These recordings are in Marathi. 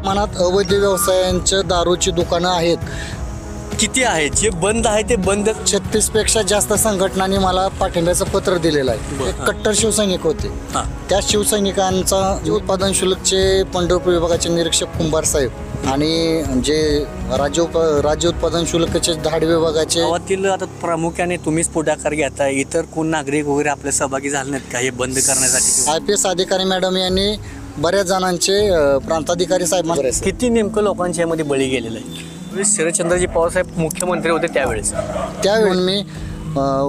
मनात अवैध व्यवसायांच्या दारूची दुकानं आहेत. किती आहेत जे बंद आहे ते बंद? 36 पेक्षा जास्त संघटनांनी मला पाठिंब्याचं पत्र दिलेलं आहे. एक कट्टर शिवसैनिक होते. त्या शिवसैनिकांचा उत्पादन शुल्कचे पंढरपूर विभागाचे निरीक्षक कुंभार साहेब आणि जे राज्य उत्पादन शुल्कचे धाड विभागाचे गावातील आता प्रामुख्याने तुम्हीच पुढाकार घेताय, इतर कोण नागरिक वगैरे आपले सहभागी झाले नाहीत का हे बंद करण्यासाठी? IPS अधिकारी मॅडम यांनी बऱ्याच जणांचे प्रांताधिकारी साहेब किती नेमकं लोकांच्या यामध्ये बळी गेलेलं आहे? शरदचंद्रजी पवार साहेब मुख्यमंत्री होते त्यावेळी मी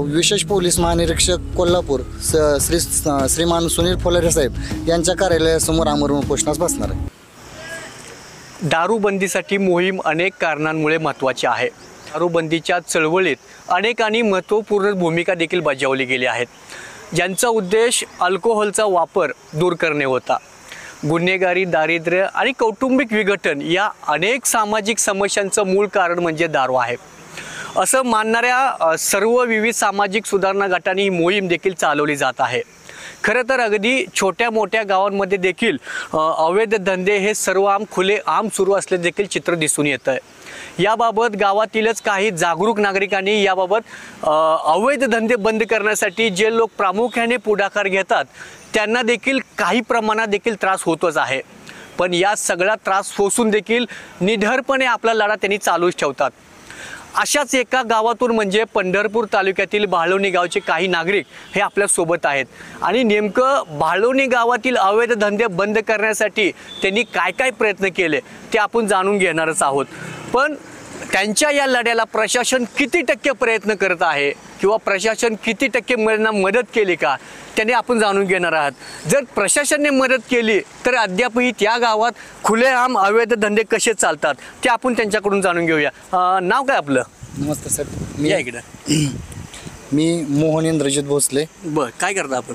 विशेष पोलीस महानिरीक्षक कोल्हापूर श्रीमान सुनील फोलारे साहेब यांच्या कार्यालयासमोर आमरण उपोषणास बसणार आहे. दारूबंदीसाठी मोहीम अनेक कारणांमुळे महत्त्वाची आहे. दारूबंदीच्या चळवळीत अनेकांनी महत्त्वपूर्ण भूमिका देखील बजावली गेली आहेत, ज्यांचा उद्देश अल्कोहोलचा वापर दूर करणे होता. गुन्हेगारी, दारिद्र्य आणि कौटुंबिक विघटन या अनेक सामाजिक समस्यांचं मूळ कारण म्हणजे दारू आहे असं मानणाऱ्या सर्व विविध सामाजिक सुधारणा गटांनी ही मोहीम देखील चालवली जात आहे. खरं तर अगदी छोट्या मोठ्या गावांमध्ये देखील अवैध धंदे हे सर्वआम खुलेआम सुरू असले देखील चित्र दिसून येतं आहे. याबाबत गावातीलच काही जागरूक नागरिकांनी याबाबत अवैध धंदे बंद करण्यासाठी जे लोक प्रामुख्याने पुढाकार घेतात त्यांना देखील काही प्रमाणात देखील त्रास होतच आहे. पण या सगळा त्रास सोसून देखील निधरपणे आपला लढा त्यांनी चालूच ठेवतात. अशाच एका गावातून म्हणजे पंढरपूर तालुक्यातील भाळवणी गावचे काही नागरिक हे आपल्या सोबत आहेत आणि नेमकं भाळवणी गावातील अवैध धंदे बंद करण्यासाठी त्यांनी काय काय प्रयत्न केले ते आपण जाणून घेणारच आहोत. पण त्यांच्या या लढ्याला प्रशासन किती टक्के प्रयत्न करत आहे किंवा प्रशासन किती टक्के मदत केली का त्याने आपण जाणून घेणार आहात. जर प्रशासनाने मदत केली तर अद्यापही त्या गावात खुलेआम अवैध धंदे कसे चालतात ते आपण त्यांच्याकडून जाणून घेऊया. नाव काय आपलं? नमस्ते सर, या इकडं. मी मोहन इंद्रजित भोसले. बर, काय करता आपण?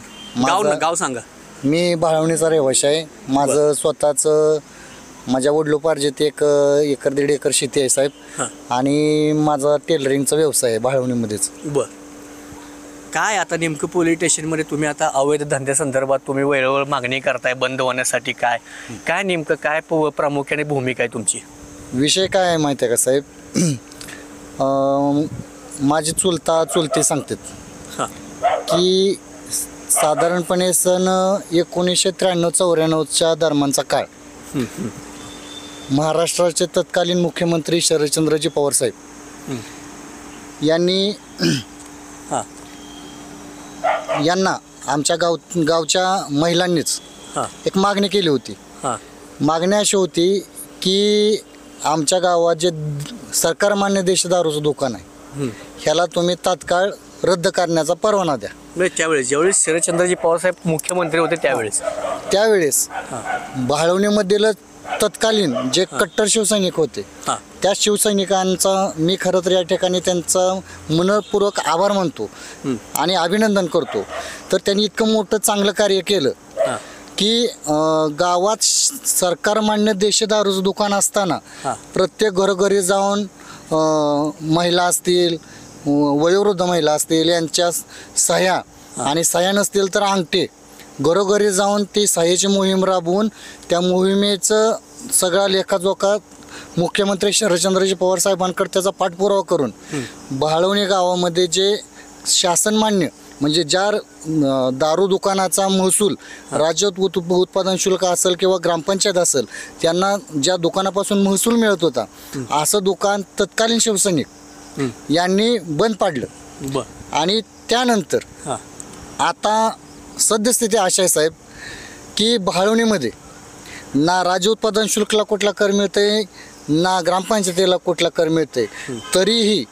गाव सांगा. मी भाळवणीचा रहिवासी आहे. माझं स्वतःचं माझ्या वडिलोपार्जित 1 एकर 1.5 एकर शेती आहे साहेब आणि माझा टेलरिंगचा व्यवसाय आहे भाळवणीमध्येच. बर, काय आता नेमकं पोलीस स्टेशनमध्ये तुम्ही आता अवैध धंद्यासंदर्भात तुम्ही वेळोवेळ मागणी करताय बंद होण्यासाठी, काय नेमकं काय प्रामुख्याने भूमिका आहे तुमची? विषय काय आहे माहिती आहे का साहेब, माझी चुलती सांगतात की साधारणपणे सन 1993-94च्या दरम्यानचा काळ महाराष्ट्राचे तत्कालीन मुख्यमंत्री शरदचंद्रजी पवार साहेब यांना आमच्या गावच्या महिलांनीच एक मागणी केली होती. मागणी अशी होती की आमच्या गावात जे सरकारमान्य देशी दारूचं दुकान आहे ह्याला तुम्ही तात्काळ रद्द करण्याचा परवाना द्या. ज्यावेळेस शरदचंद्रजी पवार साहेब मुख्यमंत्री होते त्यावेळेस भाळवणीमधील तत्कालीन जे कट्टर शिवसैनिक होते त्या शिवसैनिकांचा मी खरं तर या ठिकाणी त्यांचा मनपूर्वक आभार मानतो आणि अभिनंदन करतो. तर त्यांनी इतकं मोठं चांगलं कार्य केलं की गावात सरकारमान्य देशी दारूचं दुकान असताना प्रत्येक घरोघरी जाऊन महिला असतील, वयोवृद्ध महिला असतील यांच्या सह्या आणि सह्या नसतील तर अंगठे घरोघरी जाऊन ती सह्याची मोहीम राबवून त्या मोहिमेचं सगळा लेखाजोखा मुख्यमंत्री शरदचंद्रजी पवार साहेबांकडे त्याचा पाठपुरावा करून भाळवणी गावामध्ये जे शासनमान्य म्हणजे ज्या दारू दुकानाचा महसूल राज्य उत्पादन शुल्क असेल किंवा ग्रामपंचायत असेल त्यांना ज्या दुकानापासून महसूल मिळत होता असं दुकान तत्कालीन शिवसैनिक यांनी बंद पाडलं. आणि त्यानंतर आता सद्यस्थिती अशा आहे साहेब की भाळवणीमध्ये ना राज्य उत्पादन शुल्कला कुठला कर मिळतंय ना ग्रामपंचायतीला कुठला कर मिळतंय, तरीही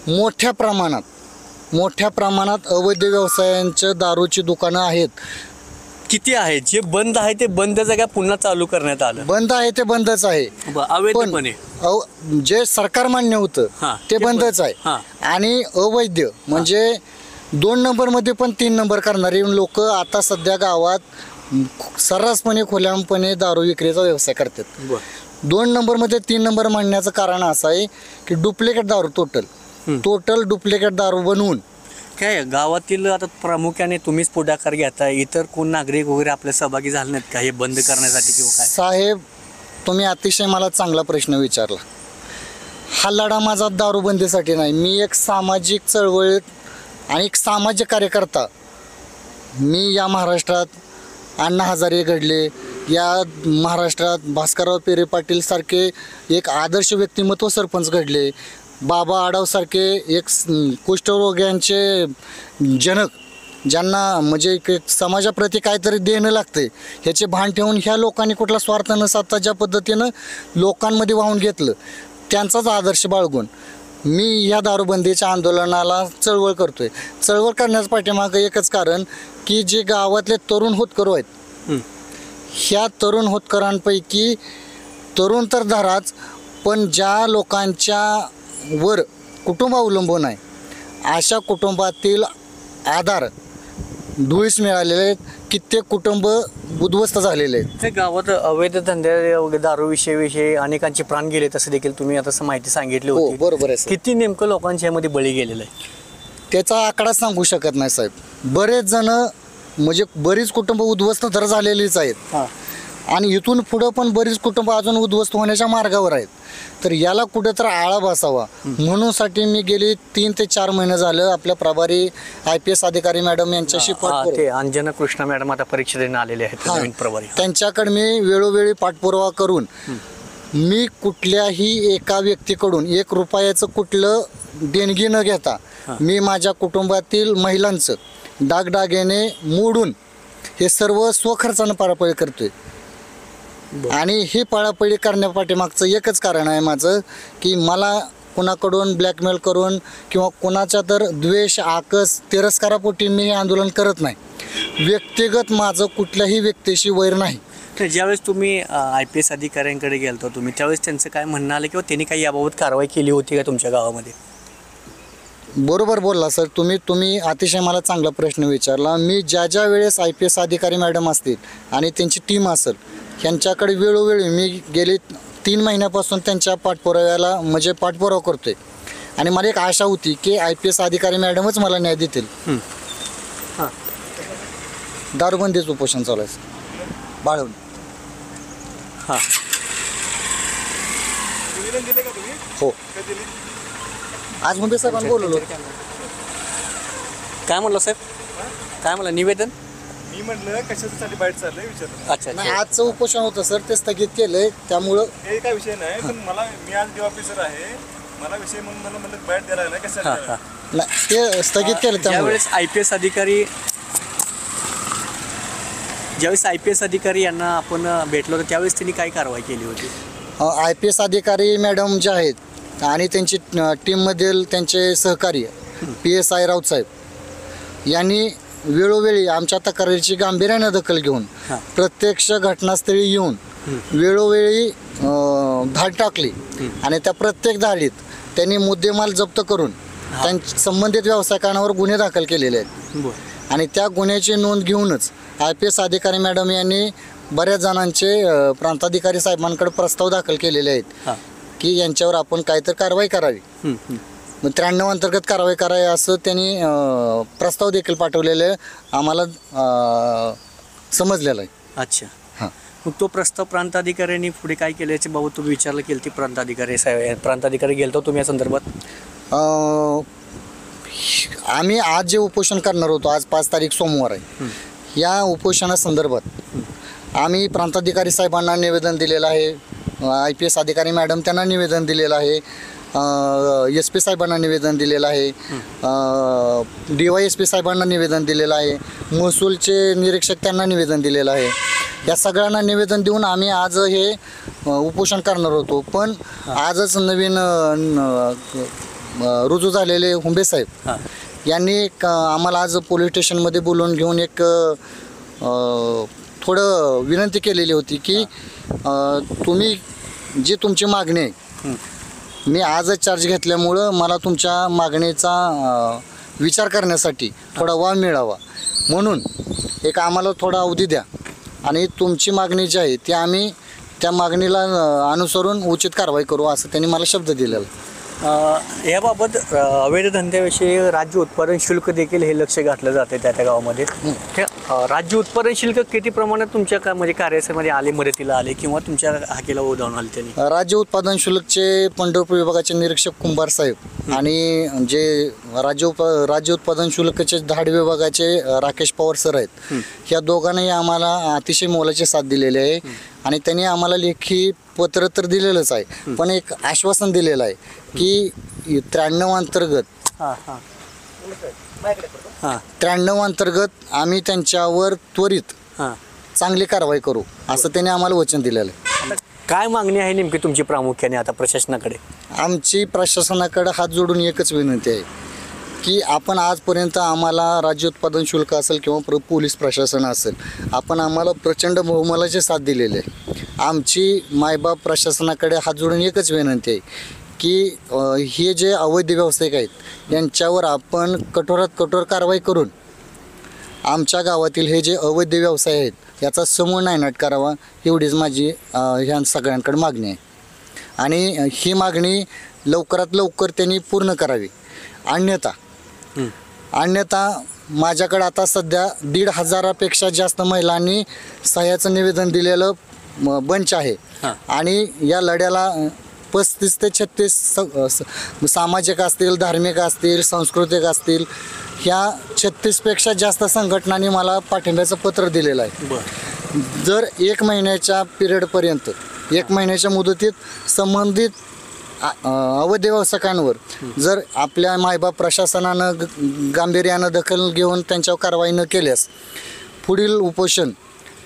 मोठ्या प्रमाणात अवैध व्यवसायांच्या दारूची दुकानं आहेत. किती आहेत जे बंद आहे ते बंद जागा पुन्हा चालू करण्यात आलं? बंद आहे ते बंदच आहे. अवैधपणे जे सरकार मान्य होतं ते बंदच आहे. आणि अवैध म्हणजे 2 नंबरमध्ये पण 3 नंबर करणारे लोक आता सध्या गावात सर्रासपणे खुलेआमपणे दारू विक्रीचा व्यवसाय करतात. 2 नंबरमध्ये 3 नंबर मांडण्याचं कारण असं आहे की डुप्लिकेट दारू टोटल डुप्लिकेट दारू बनवून काय गावातील आता प्रामुख्याने तुम्हीच पुढाकार घेताय, इतर कोण नागरिक वगैरे आपल्या सहभागी झाले नाहीत का हे बंद करण्यासाठी किंवा काय? साहेब तुम्ही अतिशय मला चांगला प्रश्न विचारला. हा लढा माझा दारूबंदीसाठी नाही. मी एक सामाजिक चळवळीत आणि एक सामाजिक कार्यकर्ता. मी या महाराष्ट्रात अण्णा हजारे घडले, या महाराष्ट्रात भास्करराव पेरे पाटील सारखे एक आदर्श व्यक्तिमत्व सरपंच घडले, बाबा आढावसारखे एक कुष्ठरोग्यांचे जनक, ज्यांना म्हणजे समाजाप्रती काहीतरी देणं लागते ह्याचे भान ठेवून ह्या लोकांनी कुठला स्वार्थ न साधता ज्या पद्धतीनं लोकांमध्ये वाहून घेतलं, त्यांचाच आदर्श बाळगून मी ह्या दारूबंदीच्या आंदोलनाला चळवळ करतोय. चळवळ करण्याचं पाठीमागं एकच कारण की जे गावातले तरुण होतकरू आहेत, ह्या तरुण होतकरांपैकी तरुण तर धराच, पण ज्या लोकांच्या वर कुटुंब अवलंबून आहे अशा कुटुंबातील आधार धुळीस मिळालेले आहेत. कित्येक कुटुंब उद्ध्वस्त झालेले आहेत. ते गावात अवैध धंदे दारूविषयी अनेकांचे प्राण गेले, तसं देखील तुम्ही आता माहिती सांगितली हो होती. बरोबर आहे साहेब. किती नेमकं लोकांच्या यामध्ये बळी गेलेलं आहे त्याचा आकडा सांगू शकत नाही साहेब. बरेच जण म्हणजे बरीच कुटुंब उद्ध्वस्त तर झालेलीच आहेत आणि इथून पुढं पण बरीच कुटुंब अजून उद्ध्वस्त होण्याच्या मार्गावर आहेत. तर याला कुठं तर आळा बसावा म्हणून साठी मी गेली 3 ते 4 महिने झालं आपल्या प्रभारी IPS अधिकारी मॅडम यांच्याशी ते अंजना कृष्णा मॅडम आता परीक्षा देणं आलेले आहेत नवीन प्रभारी. त्यांच्याकडे मी वेळोवेळी पाठपुरावा करून मी कुठल्याही एका व्यक्तीकडून 1 रुपयाचं कुठलं देणगी न घेता मी माझ्या कुटुंबातील महिलांचं दागदागिने मोडून हे सर्व स्वखर्चानं पळापळी करतोय. आणि ही पळापळी करण्यापाठीमागचं एकच कारण आहे माझं की मला कुणाकडून ब्लॅकमेल करून किंवा कुणाच्या तर द्वेष आकस तिरस्कारापोटी मी हे आंदोलन करत नाही. व्यक्तिगत माझं कुठल्याही व्यक्तीशी वैर नाही. तर ज्यावेळेस तुम्ही IPS अधिकाऱ्यांकडे गेलतो तुम्ही, त्यावेळेस त्यांचं काय म्हणणं आलं किंवा त्यांनी काही याबाबत कारवाई केली होती का तुमच्या गावामध्ये? बरोबर बोलला सर तुम्ही अतिशय मला चांगला प्रश्न विचारला. मी ज्या वेळेस IPS अधिकारी मॅडम असतील आणि त्यांची टीम असेल ह्यांच्याकडे वेळोवेळी मी गेली 3 महिन्यापासून त्यांच्या पाठपुराव्याला म्हणजे पाठपुरावा करतोय आणि मला एक आशा होती की IPS अधिकारी मॅडमच मला न्याय देतील. दारूबंदीचं उपोषण चालू आहे बाळवून. हो आज मुंबई साहेबांना बोलवलं. काय म्हणलं साहेब? काय म्हणलं निवेदन? मी म्हटलं कशासाठी बाहेर चाललंय विचारलं. अच्छा नाही आजचं उपोषण होतं सर ते स्थगित केलंय त्यामुळं हे काय विषय नाही पण मी आज डी ऑफिसर आहे मला विषय म्हणून मला म्हणलं बाहेर द्यायला नाही कशाला नाही ते स्थगित केलं त्यामुळे. ज्यावेळेस IPS अधिकारी यांना आपण भेटलो तर त्यावेळेस त्यांनी काय कारवाई केली होती? IPS अधिकारी मॅडम जे आहेत आणि त्यांची टीममधील त्यांचे सहकारी PSI राऊत साहेब यांनी वेळोवेळी आमच्या तक्रारीची गांभीर्याने दखल घेऊन प्रत्यक्ष घटनास्थळी येऊन वेळोवेळी धाड टाकली आणि त्या प्रत्येक धाडीत त्यांनी मुद्देमाल जप्त करून संबंधित व्यावसायिकांवर गुन्हे दाखल केलेले आहेत. आणि त्या गुन्ह्याची नोंद घेऊनच IPS अधिकारी मॅडम यांनी बऱ्याच जणांचे प्रांताधिकारी साहेबांकडे प्रस्ताव दाखल केलेले आहेत की यांच्यावर आपण काहीतरी कारवाई करावी. मग 93 अंतर्गत कारवाई करावी असं त्यांनी प्रस्ताव देखील पाठवलेले आम्हाला समजलेलं आहे. अच्छा मग तो प्रस्ताव प्रांताधिकाऱ्यांनी पुढे काय केलं याच्या बाबत तुम्ही विचारलं केलं ती प्रांताधिकारी गेलतो तुम्ही या संदर्भात? आम्ही आज जे उपोषण करणार होतो आज 5 तारीख सोमवार आहे. या उपोषणासंदर्भात आम्ही प्रांताधिकारी साहेबांना निवेदन दिलेलं आहे. IPS अधिकारी मॅडम त्यांना निवेदन दिलेलं आहे. SP साहेबांना निवेदन दिलेलं आहे. DYSP साहेबांना निवेदन दिलेलं आहे. महसूलचे निरीक्षक त्यांना निवेदन दिलेलं आहे. या सगळ्यांना निवेदन देऊन आम्ही आज हे उपोषण करणार होतो. पण आजच नवीन रुजू झालेले हुंबे साहेब यांनी आम्हाला आज पोलीस स्टेशनमध्ये बोलवून घेऊन एक थोडं विनंती केलेली होती की तुम्ही जी तुमची मागणी आहे मी आजच चार्ज घेतल्यामुळं मला तुमच्या मागणीचा विचार करण्यासाठी थोडा वाव मिळावा म्हणून एक आम्हाला थोडा अवधी द्या आणि तुमची मागणी जी आहे ती आम्ही त्या मागणीला अनुसरून उचित कारवाई करू असं त्यांनी मला शब्द दिलेला. याबाबत अवैध धंद्याविषयी राज्य उत्पादन शुल्क देखील हे लक्ष घातलं जाते त्या गावामध्ये. हे राज्य उत्पादन शुल्क किती प्रमाणात तुमच्या म्हणजे कार्यामध्ये आले, मदतीला आले किंवा तुमच्या हाकेला उदाहरण आले त्यांनी? राज्य उत्पादन शुल्कचे पंढरपूर विभागाचे निरीक्षक कुंभार साहेब आणि जे राज्य उत्पादन शुल्कचे धाड विभागाचे राकेश पवार सर आहेत, ह्या दोघांनाही आम्हाला अतिशय मोलाची साथ दिलेली आहे. आणि त्यांनी आम्हाला लेखी पत्र तर दिलेलंच आहे, पण एक आश्वासन दिलेलं आहे की 93 अंतर्गत 93 अंतर्गत आम्ही त्यांच्यावर त्वरित चांगली कारवाई करू, असं त्यांनी आम्हाला वचन दिलेलं आहे. काय मागणी आहे नेमकी तुमची प्रामुख्याने आता प्रशासनाकडे? आमची प्रशासनाकडे हात जोडून एकच विनंती आहे की आपण आजपर्यंत आम्हाला राज्य उत्पादन शुल्क असेल किंवा पोलीस प्रशासन असेल, आपण आम्हाला प्रचंड बहुमोलाची साथ दिलेली आहे. आमची मायबाप प्रशासनाकडे हात जोडून एकच विनंती आहे की हे जे अवैध व्यावसायिक आहेत यांच्यावर आपण कठोरात कठोर कारवाई करून आमच्या गावातील हे जे अवैध व्यवसाय आहेत याचा समूळ नायनाट करावा, एवढीच माझी ह्या सगळ्यांकडे मागणी आहे. आणि ही मागणी लवकरात लवकर त्यांनी पूर्ण करावी. अन्यथा माझ्याकडे आता सध्या 1,500पेक्षा जास्त महिलांनी सह्याचं निवेदन दिलेलं बंच आहे. आणि या लढ्याला 35 ते 36 सामाजिक असतील, धार्मिक असतील, सांस्कृतिक असतील, ह्या 36पेक्षा जास्त संघटनांनी मला पाठिंब्याचं पत्र दिलेलं आहे. जर 1 महिन्याच्या पिरियडपर्यंत 1 महिन्याच्या मुदतीत संबंधित अवैध व्यावसायिकांवर जर आपल्या मायबाप प्रशासनानं गांभीर्यानं दखल घेऊन त्यांच्यावर कारवाई न केल्यास पुढील उपोषण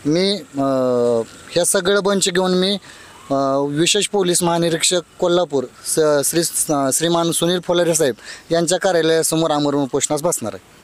मी ह्या सगळं बंच घेऊन मी विशेष पोलीस महानिरीक्षक कोल्हापूर श्रीमान सुनील फुलारे साहेब यांच्या कार्यालयासमोर आमरण उपोषणास बसणार आहे.